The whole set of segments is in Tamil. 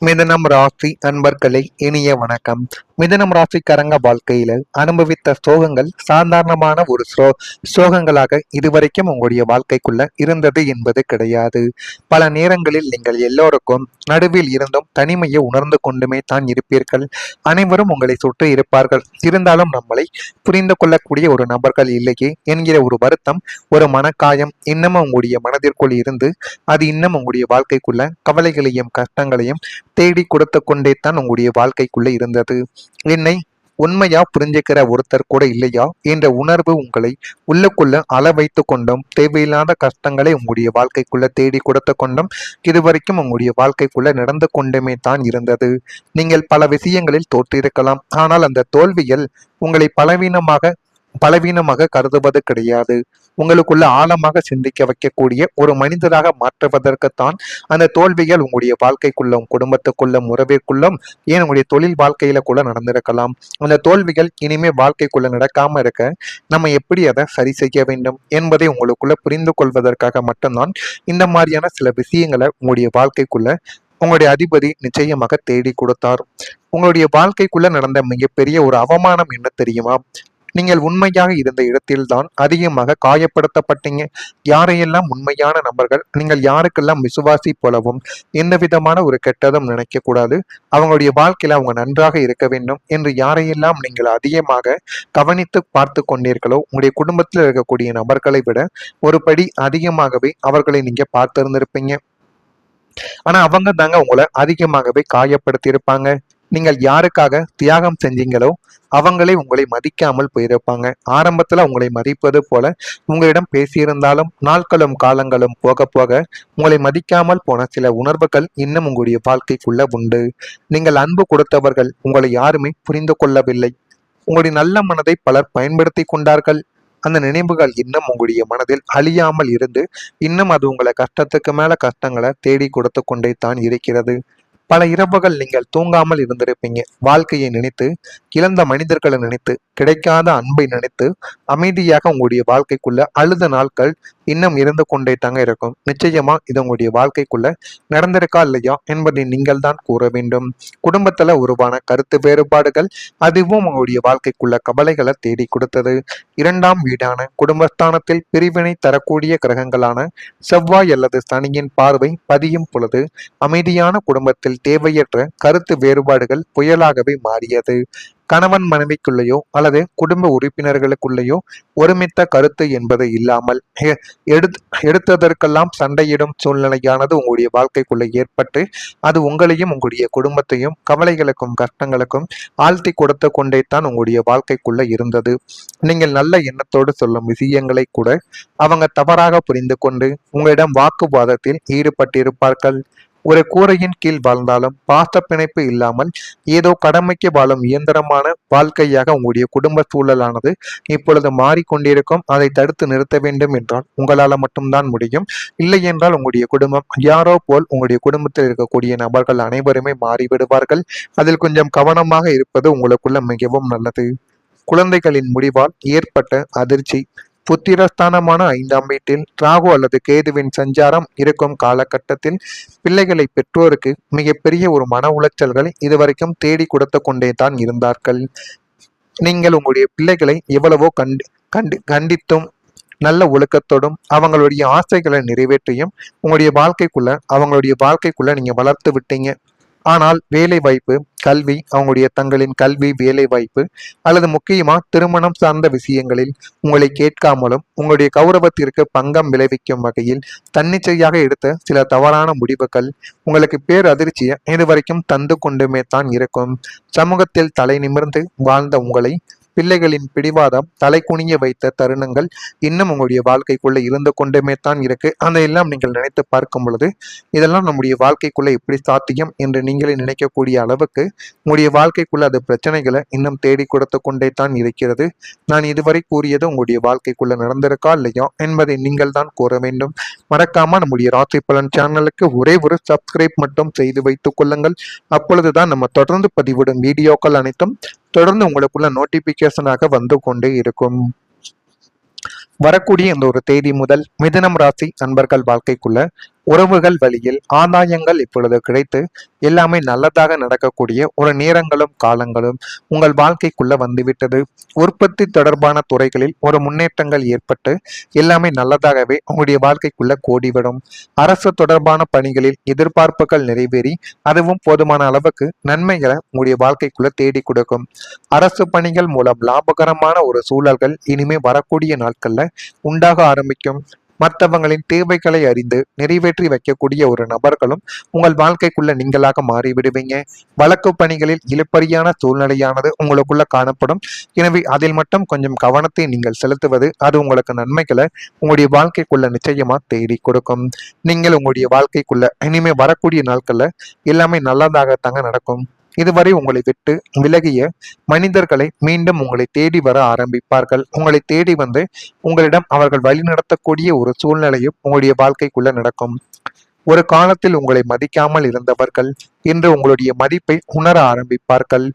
மிதுனம் ராசி அன்பர்களை இனிய வணக்கம். மிதுனம் ராசிக்காரங்க வாழ்க்கையில அனுபவித்த சோகங்கள் சாதாரணமான ஒரு சோகங்களாக இதுவரைக்கும் உங்களுடைய வாழ்க்கைக்குள்ள இருந்தது என்பது கிடையாது. பல நேரங்களில் நீங்கள் எல்லோருக்கும் நடுவில் இருந்தும் தனிமையை உணர்ந்து கொண்டுமே தான் இருப்பீர்கள். அனைவரும் உங்களை சுற்றி இருப்பார்கள். இருந்தாலும் நம்மளை புரிந்து கொள்ளக்கூடிய ஒரு நபர்கள் இல்லையே என்கிற ஒரு வருத்தம், ஒரு மனக்காயம் இன்னமும் உங்களுடைய மனதிற்குள் இருந்து அது இன்னும் உங்களுடைய வாழ்க்கைக்குள்ள கவலைகளையும் கஷ்டங்களையும் தேடி கொடுத்து கொண்டே தான் உங்களுடைய வாழ்க்கைக்குள்ள இருந்தது. என்னை உண்மையா புரிஞ்சுக்கிற ஒருத்தர் கூட இல்லையா என்ற உணர்வு உங்களை உள்ளுக்குள்ள அள வைத்து கொண்டும் தேவையில்லாத கஷ்டங்களை உங்களுடைய வாழ்க்கைக்குள்ள தேடி கொடுத்து கொண்டும் இதுவரைக்கும் உங்களுடைய வாழ்க்கைக்குள்ள நடந்து கொண்டுமே தான் இருந்தது. நீங்கள் பல விஷயங்களில் தோற்றிருக்கலாம். ஆனால் அந்த தோல்விகள் உங்களை பலவீனமாக கருதுவது கிடையாது. உங்களுக்குள்ள ஆழமாக சிந்திக்க வைக்கக்கூடிய ஒரு மனிதராக மாற்றுவதற்குத்தான் அந்த தோல்விகள் உங்களுடைய வாழ்க்கைக்குள்ளும் குடும்பத்துக்குள்ளும் உறவிற்குள்ளும் ஏன் உங்களுடைய தொழில் வாழ்க்கையில கூட நடந்திருக்கலாம். அந்த தோல்விகள் இனிமே வாழ்க்கைக்குள்ள நடக்காம இருக்க நம்ம எப்படி அதை சரி செய்ய வேண்டும் என்பதை உங்களுக்குள்ள புரிந்து கொள்வதற்காக மட்டும்தான் இந்த மாதிரியான சில விஷயங்களை உங்களுடைய வாழ்க்கைக்குள்ள உங்களுடைய அதிபதி நிச்சயமாக தேடி கொடுத்தார். உங்களுடைய வாழ்க்கைக்குள்ள நடந்த மிகப்பெரிய ஒரு அவமானம் என்ன தெரியுமா? நீங்கள் உண்மையாக இருந்த இடத்தில்தான் அதிகமாக காயப்படுத்தப்பட்டீங்க. யாரையெல்லாம் உண்மையான நபர்கள், நீங்கள் யாருக்கெல்லாம் விசுவாசி போலவும் எந்த விதமான ஒரு கெட்டதும் நினைக்க கூடாது, அவங்களுடைய வாழ்க்கையில அவங்க நன்றாக இருக்க வேண்டும் என்று யாரையெல்லாம் நீங்கள் அதிகமாக கவனித்து பார்த்து கொண்டீர்களோ, உங்களுடைய குடும்பத்தில் இருக்கக்கூடிய நபர்களை விட ஒரு படி அதிகமாகவே அவர்களை நீங்க பார்த்திருந்திருப்பீங்க. ஆனா அவங்க தாங்க உங்களை அதிகமாகவே காயப்படுத்தி இருப்பாங்க. நீங்கள் யாருக்காக தியாகம் செஞ்சீங்களோ அவங்களே உங்களை மதிக்காமல் போயிருப்பாங்க. ஆரம்பத்துல உங்களை மதிப்பது போல உங்களிடம் பேசியிருந்தாலும் நாட்களும் காலங்களும் போக போக உங்களை மதிக்காமல் போன சில உணர்வுகள் இன்னும் உங்களுடைய வாழ்க்கைக்குள்ள உண்டு. நீங்கள் அன்பு கொடுத்தவர்கள் உங்களை யாருமே புரிந்து கொள்ளவில்லை. உங்களுடைய நல்ல மனதை பலர் பயன்படுத்தி கொண்டார்கள். அந்த நினைவுகள் இன்னும் உங்களுடைய மனதில் அழியாமல் இருந்து இன்னும் அது உங்களை கஷ்டத்துக்கு மேல கஷ்டங்களை தேடி கொடுத்து கொண்டே தான் இருக்கிறது. பல இரவுகள் நீங்கள் தூங்காமல் இருந்திருப்பீங்க. வாழ்க்கையை நினைத்து, இழந்த மனிதர்களை நினைத்து, கிடைக்காத அன்பை நினைத்து அமைதியாக உங்களுடைய வாழ்க்கைக்குள்ள அழுத நாட்கள் இன்னும் இருந்து கொண்டே தாங்க இருக்கும். நிச்சயமா இது உங்களுடைய வாழ்க்கைக்குள்ள நடந்திருக்கா இல்லையா என்பதை நீங்கள் தான் கூற வேண்டும். குடும்பத்துல உருவான கருத்து வேறுபாடுகள் அதுவும் உங்களுடைய வாழ்க்கைக்குள்ள கவலைகளை தேடி கொடுத்தது. இரண்டாம் வீடான குடும்பஸ்தானத்தில் பிரிவினை தரக்கூடிய கிரகங்களான செவ்வாய் அல்லது சனியின் பார்வை பதியும் பொழுது அமைதியான குடும்பத்தில் தேவையற்ற கருத்து வேறுபாடுகள் புயலாகவே மாறியது. கணவன் மனைவிக்குள்ளேயோ அல்லது குடும்ப உறுப்பினர்களுக்குள்ளேயோ ஒருமித்த கருத்து என்பது இல்லாமல் எடுத்ததற்கெல்லாம் சண்டையிடும் சூழ்நிலையானது உங்களுடைய வாழ்க்கைக்குள்ள ஏற்பட்டு அது உங்களையும் உங்களுடைய குடும்பத்தையும் கவலைகளுக்கும் கஷ்டங்களுக்கும் ஆழ்த்தி கொடுத்து கொண்டே தான் உங்களுடைய வாழ்க்கைக்குள்ள இருந்தது. நீங்கள் நல்ல எண்ணத்தோடு சொல்லும் விஷயங்களை கூட அவங்க தவறாக புரிந்து கொண்டு உங்களிடம் வாக்குவாதத்தில் ஈடுபட்டிருப்பார்கள். ஒரு கூரையின் கீழ் வாழ்ந்தாலும் பாச பிணைப்பு இல்லாமல் ஏதோ கடமைக்கு வாழும் இயந்திரமான வாழ்க்கையாக உங்களுடைய குடும்ப சூழலானது இப்பொழுது மாறிக்கொண்டிருக்கும். அதை தடுத்து நிறுத்த வேண்டும் என்றால் உங்களால மட்டும்தான் முடியும். இல்லை என்றால் உங்களுடைய குடும்பம் யாரோ போல் உங்களுடைய குடும்பத்தில் இருக்கக்கூடிய நபர்கள் அனைவருமே மாறிவிடுவார்கள். அதில் கொஞ்சம் கவனமாக இருப்பது உங்களுக்குள்ள மிகவும் நல்லது. குழந்தைகளின் முடிவால் ஏற்பட்ட அதிர்ச்சி. புத்திரஸ்தானமான 5ஆம் வீட்டில் ராகு அல்லது கேதுவின் சஞ்சாரம் இருக்கும் காலகட்டத்தில் பிள்ளைகளை பெற்றோருக்கு மிகப்பெரிய ஒரு மன உளைச்சல்களை இதுவரைக்கும் தேடி கொடுத்து கொண்டே தான் இருந்தார்கள். நீங்கள் உங்களுடைய பிள்ளைகளை எவ்வளவோ கண்டித்தும் நல்ல ஒழுக்கத்தோடும் அவங்களுடைய ஆசைகளை நிறைவேற்றியும் அவங்களுடைய வாழ்க்கைக்குள்ள நீங்க வளர்த்து விட்டீங்க. ஆனால் வேலை வாய்ப்பு, கல்வி, அவங்களுடைய தங்களின் கல்வி, வேலை வாய்ப்பு அல்லது முக்கியமா திருமணம் சார்ந்த விஷயங்களில் உங்களை கேட்காமலும் உங்களுடைய கௌரவத்திற்கு பங்கம் விளைவிக்கும் வகையில் தன்னிச்சையாக எடுத்த சில தவறான முடிவுகள் உங்களுக்கு பேரதிர்ச்சியை இதுவரைக்கும் தந்து கொண்டுமே தான் இருக்கும். சமூகத்தில் தலை நிமிர்ந்து வாழ்ந்த உங்களை பிள்ளைகளின் பிடிவாதம் தலை குனிய வைத்த தருணங்கள் இன்னும் உங்களுடைய வாழ்க்கைக்குள்ள இருந்து கொண்டுமே தான் இருக்கு. அதையெல்லாம் நீங்கள் நினைத்து பார்க்கும் பொழுது இதெல்லாம் நம்முடைய வாழ்க்கைக்குள்ள எப்படி சாத்தியம் என்று நீங்களே நினைக்கக்கூடிய அளவுக்கு உங்களுடைய வாழ்க்கைக்குள்ள அது பிரச்சனைகளை இன்னும் தேடி கொடுத்து கொண்டே தான் இருக்கிறது. நான் இதுவரை கூறியது உங்களுடைய வாழ்க்கைக்குள்ள நடந்திருக்கா இல்லையா என்பதை நீங்கள் தான் கூற வேண்டும். மறக்காம நம்முடைய ராசி பலன் சேனலுக்கு ஒரே ஒரு சப்ஸ்கிரைப் மட்டும் செய்து வைத்துக் கொள்ளுங்கள். அப்பொழுதுதான் நம்ம தொடர்ந்து பதிவிடும் வீடியோக்கள் அனைத்தும் தொடர்ந்து உங்களுக்குள்ள நோட்டிபிகேஷனாக வந்து கொண்டே இருக்கும். வரக்கூடிய இந்த ஒரு தேதி முதல் மிதுனம் ராசி நண்பர்கள் வாழ்க்கைக்குள்ள உறவுகள் வழியில் ஆதாயங்கள் இப்பொழுது கிடைத்து எல்லாமே நல்லதாக நடக்கக்கூடிய ஒரு நேரங்களும் காலங்களும் உங்கள் வாழ்க்கைக்குள்ள வந்துவிட்டது. உற்பத்தி தொடர்பான துறைகளில் ஒரு முன்னேற்றங்கள் ஏற்பட்டு எல்லாமே நல்லதாகவே உங்களுடைய வாழ்க்கைக்குள்ள கோடிவிடும். அரசு தொடர்பான பணிகளில் எதிர்பார்ப்புகள் நிறைவேறி அதுவும் போதுமான அளவுக்கு நன்மைகளை உங்களுடைய வாழ்க்கைக்குள்ள தேடி கொடுக்கும். அரசு பணிகள் மூலம் லாபகரமான ஒரு சூழல்கள் இனிமே வரக்கூடிய நாட்கள்ல உண்டாக ஆரம்பிக்கும். மற்றவங்களின் தேவைகளை அறிந்து நிறைவேற்றி வைக்கக்கூடிய ஒரு நபர்களும் உங்கள் வாழ்க்கைக்குள்ள நீங்களாக மாறிவிடுவீங்க. வழக்கு பணிகளில் இழுப்பறியான சூழ்நிலையானது உங்களுக்குள்ள காணப்படும். எனவே அதில் மட்டும் கொஞ்சம் கவனத்தை நீங்கள் செலுத்துவது அது உங்களுக்கு நன்மைகளை உங்களுடைய வாழ்க்கைக்குள்ள நிச்சயமா தேடி கொடுக்கும். நீங்கள் உங்களுடைய வாழ்க்கைக்குள்ள இனிமே வரக்கூடிய நாட்கள்ல எல்லாமே நல்லதாகத்தாங்க நடக்கும். இதுவரை உங்களை விட்டு விலகிய மனிதர்களை மீண்டும் உங்களை தேடி வர ஆரம்பிப்பார்கள். உங்களை தேடி வந்து உங்களிடம் அவர்கள் வழிநடத்தக்கூடிய ஒரு சூழ்நிலையும் உங்களுடைய வாழ்க்கைக்குள்ள நடக்கும். ஒரு காலத்தில் உங்களை மதிக்காமல் இருந்தவர்கள் இன்று உங்களுடைய மதிப்பை உணர ஆரம்பிப்பார்கள்.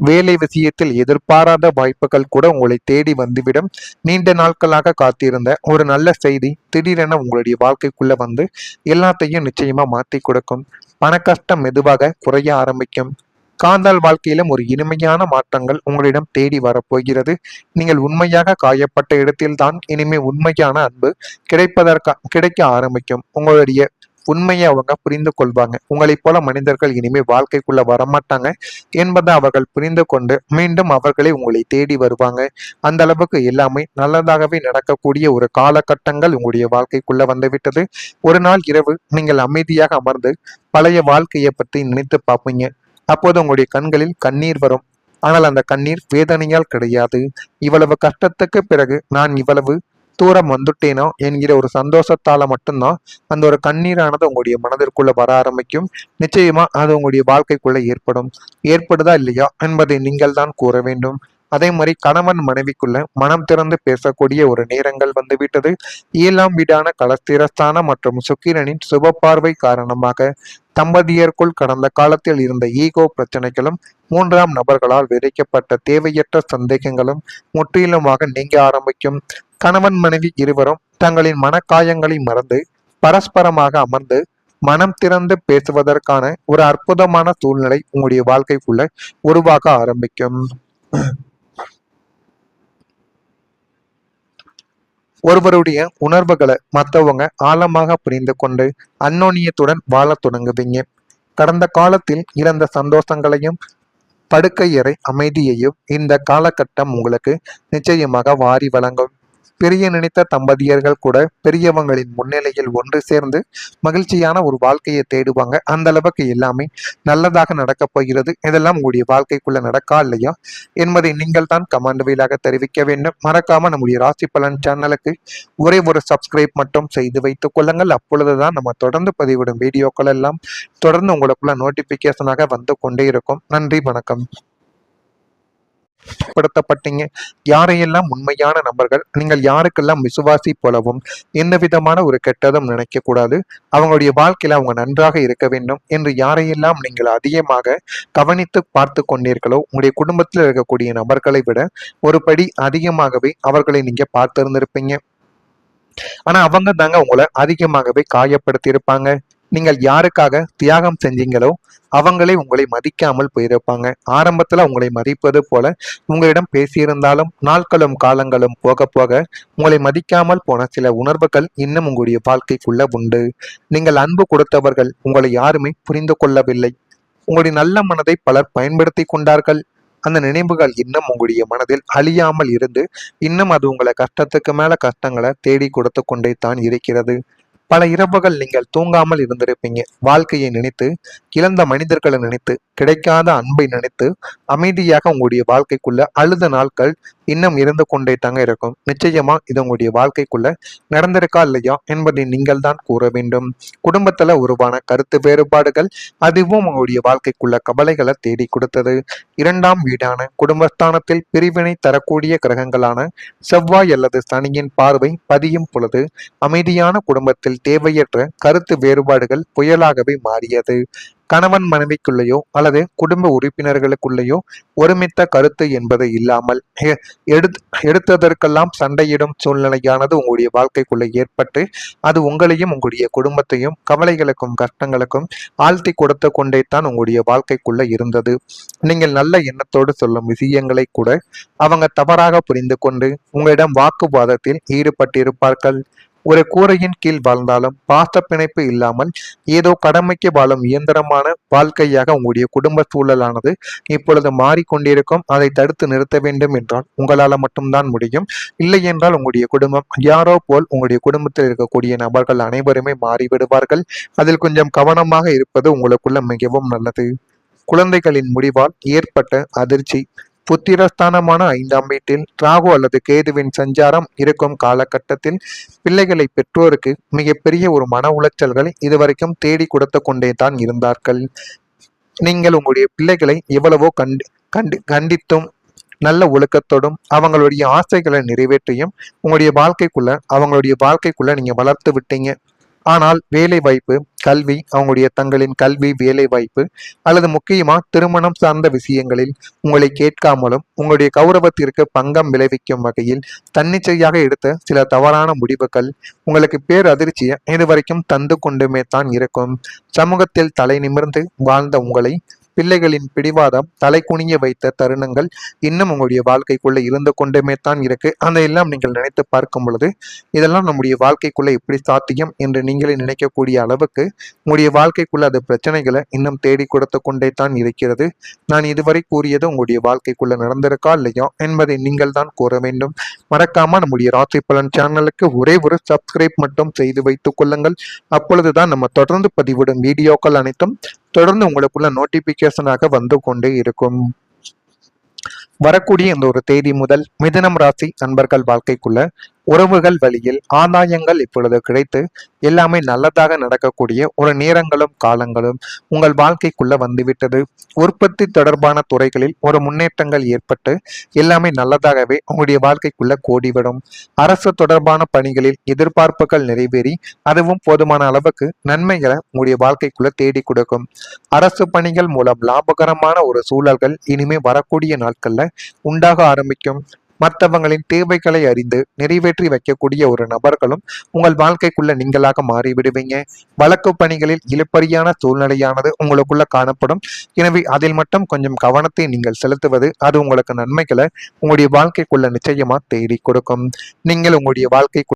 வேலை விஷயத்தில் எதிர்பாராத வாய்ப்புகள் கூட உங்களை தேடி வந்துவிடும். நீண்ட நாட்களாக காத்திருந்த ஒரு நல்ல செய்தி திடீரென உங்களுடைய வாழ்க்கைக்குள்ள வந்து எல்லாத்தையும் நிச்சயமா மாற்றி கொடுக்கும். பண கஷ்டம் மெதுவாக குறைய ஆரம்பிக்கும். காதல் வாழ்க்கையிலும் ஒரு இனிமையான மாற்றங்கள் உங்களிடம் தேடி வரப்போகிறது. நீங்கள் உண்மையாக காயப்பட்ட இடத்தில்தான் இனிமே உண்மையான அன்பு கிடைக்க ஆரம்பிக்கும். உங்களுடைய உண்மையை அவங்க புரிந்து கொள்வாங்க. உங்களைப் போல மனிதர்கள் இனிமே வாழ்க்கைக்குள்ள வரமாட்டாங்க என்பதை அவர்கள் புரிந்து கொண்டு மீண்டும் அவர்களே உங்களை தேடி வருவாங்க. அந்த அளவுக்கு எல்லாமே நல்லதாகவே நடக்கக்கூடிய ஒரு காலகட்டங்கள் உங்களுடைய வாழ்க்கைக்குள்ள வந்துவிட்டது. ஒரு நாள் இரவு நீங்கள் அமைதியாக அமர்ந்து பழைய வாழ்க்கையை பற்றி நினைத்து பார்ப்பீங்க. அப்போது உங்களுடைய கண்களில் கண்ணீர் வரும். ஆனால் அந்த கண்ணீர் வேதனையால் கிடையாது. இவ்வளவு கஷ்டத்துக்கு பிறகு நான் இவ்வளவு தூரம் வந்துட்டேனோ என்கிற ஒரு சந்தோஷத்தால மட்டும்தான் அந்த ஒரு கண்ணீரானது உங்களுடைய மனதிற்குள்ள வர ஆரம்பிக்கும். நிச்சயமா அது உங்களுடைய வாழ்க்கைக்குள்ள ஏற்படுதா இல்லையா என்பதை நீங்கள் தான் கூற வேண்டும். அதே மாதிரி கணவன் மனைவிக்குள்ள மனம் திறந்து பேசக்கூடிய ஒரு நேரங்கள் வந்துவிட்டது. 7ஆம் வீடான கலஸ்திரஸ்தானம் மற்றும் சுக்கிரனின் சுப பார்வை காரணமாக தம்பதியருக்குள் கடந்த காலத்தில் இருந்த ஈகோ பிரச்சனைகளும் 3ஆம் நபர்களால் விதைக்கப்பட்ட தேவையற்ற சந்தேகங்களும் முற்றிலுமாக நீங்க ஆரம்பிக்கும். கணவன் மனைவி இருவரும் தங்களின் மனக்காயங்களை மறந்து பரஸ்பரமாக அமர்ந்து மனம் திறந்து பேசுவதற்கான ஒரு அற்புதமான சூழ்நிலை உங்களுடைய வாழ்க்கைக்குள்ள உருவாக ஆரம்பிக்கும். ஒருவருடைய உணர்வுகளை மற்றவங்க ஆழமாக புரிந்து கொண்டு அந்யோன்யத்துடன் வாழ தொடங்குவீங்க. கடந்த காலத்தில் இழந்த சந்தோஷங்களையும் படுக்கையறை அமைதியையும் இந்த காலகட்டம் உங்களுக்கு நிச்சயமாக வாரி வழங்கும். பிரிய நினைத்த தம்பதியர்கள் கூட பெரியவங்களின் முன்னிலையில் ஒன்று சேர்ந்து மகிழ்ச்சியான ஒரு வாழ்க்கையை தேடுவாங்க. அந்த அளவுக்கு எல்லாமே நல்லதாக நடக்கப் போகிறது. இதெல்லாம் உங்களுடைய வாழ்க்கைக்குள்ள நடக்கா இல்லையா என்பதை நீங்கள் தான் கமெண்ட் வாயிலாக தெரிவிக்க வேண்டும். மறக்காம நம்முடைய ராசி பலன் சேனலுக்கு ஒரே ஒரு சப்ஸ்கிரைப் மட்டும் செய்து வைத்துக் கொள்ளுங்கள். அப்பொழுதுதான் நம்ம தொடர்ந்து பதிவிடும் வீடியோக்கள் எல்லாம் தொடர்ந்து உங்களுக்குள்ள நோட்டிபிகேஷனாக வந்து கொண்டே இருக்கும். நன்றி, வணக்கம். படுத்தப்பட்டீங்க. யாரையெல்லாம் உண்மையான நபர்கள், நீங்கள் யாருக்கெல்லாம் விசுவாசி போலவும் எந்த விதமான ஒரு கெட்டதும் நினைக்க கூடாது, அவங்களுடைய வாழ்க்கையில அவங்க நன்றாக இருக்க வேண்டும் என்று யாரையெல்லாம் நீங்கள் அதிகமாக கவனித்து பார்த்து கொண்டீர்களோ உங்களுடைய குடும்பத்தில் இருக்கக்கூடிய நபர்களை விட ஒரு படி அதிகமாகவே அவர்களை நீங்க பார்த்திருந்திருப்பீங்க. ஆனா அவங்க தாங்க உங்களை அதிகமாகவே காயப்படுத்தி இருப்பாங்க. நீங்கள் யாருக்காக தியாகம் செஞ்சீங்களோ அவங்களே உங்களை மதிக்காமல் போயிருப்பாங்க. ஆரம்பத்துல உங்களை மதிப்பது போல உங்களிடம் பேசியிருந்தாலும் நாட்களும் காலங்களும் போக போக உங்களை மதிக்காமல் போன சில உணர்வுகள் இன்னும் உங்களுடைய வாழ்க்கைக்குள்ள உண்டு. நீங்கள் அன்பு கொடுத்தவர்கள் உங்களை யாருமே புரிந்து கொள்ளவில்லை. உங்களுடைய நல்ல மனதை பலர் பயன்படுத்தி கொண்டார்கள். அந்த நினைவுகள் இன்னும் உங்களுடைய மனதில் அழியாமல் இருந்து இன்னும் அது உங்களை கஷ்டத்துக்கு மேல கஷ்டங்களை தேடி கொடுத்து கொண்டே தான் இருக்கிறது. பல இரவுகள் நீங்கள் தூங்காமல் இருந்திருப்பீங்க. வாழ்க்கையை நினைத்து, இழந்த மனிதர்களை நினைத்து, கிடைக்காத அன்பை நினைத்து அமைதியாக உங்களுடைய வாழ்க்கைக்குள்ள அழுத நாட்கள் இன்னும் இருந்து கொண்டே தாங்க இருக்கும். நிச்சயமா இது உங்களுடைய வாழ்க்கைக்குள்ள நடந்திருக்கா இல்லையா என்பதை நீங்கள் தான் கூற வேண்டும். குடும்பத்துல உருவான கருத்து வேறுபாடுகள் அதுவும் உங்களுடைய வாழ்க்கைக்குள்ள கவலைகளை தேடி கொடுத்தது. 2ஆம் வீடான குடும்பஸ்தானத்தில் பிரிவினை தரக்கூடிய கிரகங்களான செவ்வாய் அல்லது சனியின் பார்வை பதியும் பொழுது அமைதியான குடும்பத்தில் தேவையற்ற கருத்து வேறுபாடுகள் புயலாகவே மாறியது. கணவன் மனைவிக்குள்ளேயோ அல்லது குடும்ப உறுப்பினர்களுக்குள்ளேயோ ஒருமித்த கருத்து என்பது இல்லாமல் எடுத்ததற்கெல்லாம் சண்டையிடும் சூழ்நிலையானது உங்களுடைய வாழ்க்கைக்குள்ள ஏற்பட்டு அது உங்களையும் உங்களுடைய குடும்பத்தையும் கவலைகளுக்கும் கஷ்டங்களுக்கும் ஆழ்த்தி கொடுத்து கொண்டே தான் உங்களுடைய வாழ்க்கைக்குள்ள இருந்தது. நீங்கள் நல்ல எண்ணத்தோடு சொல்லும் விஷயங்களை கூட அவங்க தவறாக புரிந்து கொண்டு உங்களிடம் வாக்குவாதத்தில் ஈடுபட்டிருப்பார்கள். ஒரு கூரையின் கீழ் வாழ்ந்தாலும் பாச பிணைப்பு இல்லாமல் ஏதோ கடமைக்கு வாழும் இயந்திரமான வாழ்க்கையாக உங்களுடைய குடும்ப சூழலானது இப்பொழுது மாறிக்கொண்டிருக்கும். அதை தடுத்து நிறுத்த வேண்டும் என்றால் உங்களால மட்டும்தான் முடியும். இல்லை என்றால் உங்களுடைய குடும்பம் யாரோ போல் உங்களுடைய குடும்பத்தில் இருக்கக்கூடிய நபர்கள் அனைவருமே மாறிவிடுவார்கள். அதில் கொஞ்சம் கவனமாக இருப்பது உங்களுக்குள்ள மிகவும் நல்லது. குழந்தைகளின் முடிவால் ஏற்பட்ட அதிர்ச்சி. புத்திரஸ்தானமான 5ஆம் வீட்டில் ராகு அல்லது கேதுவின் சஞ்சாரம் இருக்கும் காலகட்டத்தில் பிள்ளைகளை பெற்றோருக்கு மிகப்பெரிய ஒரு மன உளைச்சல்களை இதுவரைக்கும் தேடி கொடுத்து கொண்டே தான் இருந்தார்கள். நீங்கள் உங்களுடைய பிள்ளைகளை எவ்வளவோ கண்டித்தும் நல்ல ஒழுக்கத்தோடும் அவங்களுடைய ஆசைகளை நிறைவேற்றியும் அவங்களுடைய வாழ்க்கைக்குள்ள நீங்க வளர்த்து விட்டீங்க. ஆனால் வேலை வாய்ப்பு, கல்வி, அவங்களுடைய தங்களின் கல்வி, வேலை வாய்ப்பு அல்லது முக்கியமா திருமணம் சார்ந்த விஷயங்களில் உங்களை கேட்காமலும் உங்களுடைய கௌரவத்திற்கு பங்கம் விளைவிக்கும் வகையில் தன்னிச்சையாக எடுத்த சில தவறான முடிவுகள் உங்களுக்கு பேரதிர்ச்சியை இதுவரைக்கும் தந்து கொண்டுமே தான் இருக்கும். சமூகத்தில் தலை நிமிர்ந்து வாழ்ந்த உங்களை பிள்ளைகளின் பிடிவாதம் தலை குனிய வைத்த தருணங்கள் இன்னும் உங்களுடைய வாழ்க்கைக்குள்ள இருந்து கொண்டுமே தான் இருக்கு. அதையெல்லாம் நீங்கள் நினைத்து பார்க்கும் பொழுது இதெல்லாம் நம்முடைய வாழ்க்கைக்குள்ள எப்படி சாத்தியம் என்று நீங்களே நினைக்கக்கூடிய அளவுக்கு உங்களுடைய வாழ்க்கைக்குள்ள அது பிரச்சனைகளை இன்னும் தேடி கொடுத்து கொண்டே தான் இருக்கிறது. நான் இதுவரை கூறியது உங்களுடைய வாழ்க்கைக்குள்ள நடந்திருக்கா இல்லையா என்பதை நீங்கள் தான் கூற வேண்டும். மறக்காம நம்முடைய ராசி பலன் சேனலுக்கு ஒரே ஒரு சப்ஸ்கிரைப் மட்டும் செய்து வைத்துக் கொள்ளுங்கள். அப்பொழுதுதான் நம்ம தொடர்ந்து பதிவிடும் வீடியோக்கள் அனைத்தும் தொடர்ந்து உங்களுக்குள்ள நோட்டிபிகேஷனாக வந்து கொண்டே இருக்கும். வரக்கூடிய இந்த ஒரு தேதி முதல் மிதுனம் ராசி நண்பர்கள் வாழ்க்கைக்குள்ள உறவுகள் வழியில் ஆதாயங்கள் இப்பொழுது கிடைத்து எல்லாமே நல்லதாக நடக்கக்கூடிய ஒரு நேரங்களும் காலங்களும் உங்கள் வாழ்க்கைக்குள்ள வந்துவிட்டது. உற்பத்தி தொடர்பான துறைகளில் ஒரு முன்னேற்றங்கள் ஏற்பட்டு எல்லாமே நல்லதாகவே உங்களுடைய வாழ்க்கைக்குள்ள கோடிவிடும். அரசு தொடர்பான பணிகளில் எதிர்பார்ப்புகள் நிறைவேறி அதுவும் போதுமான அளவுக்கு நன்மைகளை உங்களுடைய வாழ்க்கைக்குள்ள தேடி கொடுக்கும். அரசு பணிகள் மூலம் லாபகரமான ஒரு சூழல்கள் இனிமே வரக்கூடிய நாட்கள்ல உண்டாக ஆரம்பிக்கும். மற்றவங்களின் தேவைகளை அறிந்து நிறைவேற்றி வைக்கக்கூடிய ஒரு நபர்களும் உங்கள் வாழ்க்கைக்குள்ள நீங்களாக மாறிவிடுவீங்க. வழக்கு பணிகளில் இழுப்பறியான சூழ்நிலையானது உங்களுக்குள்ள காணப்படும். எனவே அதில் மட்டும் கொஞ்சம் கவனத்தை நீங்கள் செலுத்துவது அது உங்களுக்கு நன்மைகளை உங்களுடைய வாழ்க்கைக்குள்ள நிச்சயமா தேடி கொடுக்கும். நீங்கள் உங்களுடைய வாழ்க்கை